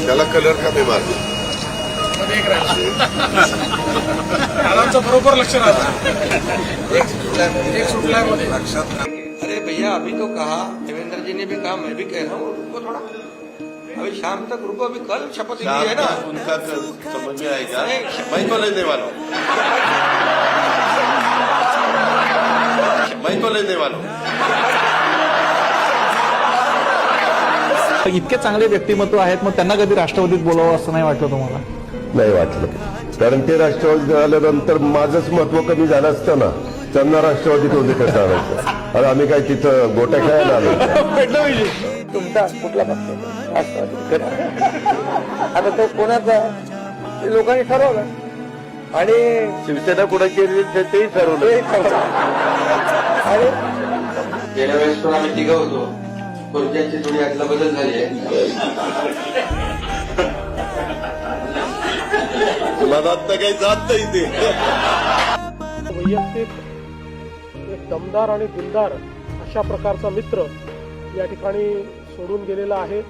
त्याला कलर का नाही मारतो? बरोबर लक्ष राहतं एक सुटल्यामध्ये लक्षात. अरे भैया अभी तो कहा देवेंद्र जी ने भी कहा, मैं भी कह रहा हूँ रुको थोड़ा, अभी शाम तक रुको, अभी कल शपथ ली है ना। उनका समझ में आएगा, मैं तो लेने वाला हूँ, मैं तो लेने वाला हूँ। इतके चांगले व्यक्तिमत्व आहेत, मग त्यांना कधी राष्ट्रवादीत बोलावं असं नाही वाटलं तुम्हाला? नाही वाटलं, कारण ते राष्ट्रवादी झाल्यानंतर माझंच महत्व कमी झालं असतं ना. त्यांना राष्ट्रवादीत होते कसं आणायचं? अरे आम्ही काय तिथं गोट्या खेळायला आलो? तुमचा कुठला पक्ष राष्ट्रवादी? आता तो कोणाचा लोकांनी ठरवलं आणि शिवसेना कुणाची तेही ठरवलं. आणि गेल्या वेळेस पण आम्ही तिघं होतो, खुर्च्यांची थोडी आतला बदल झाली आहे. मला आता काही जात नाही ते. वैयक्तिक एक दमदार आणि दिलदार अशा प्रकारचा मित्र या ठिकाणी सोडून गेलेला आहे.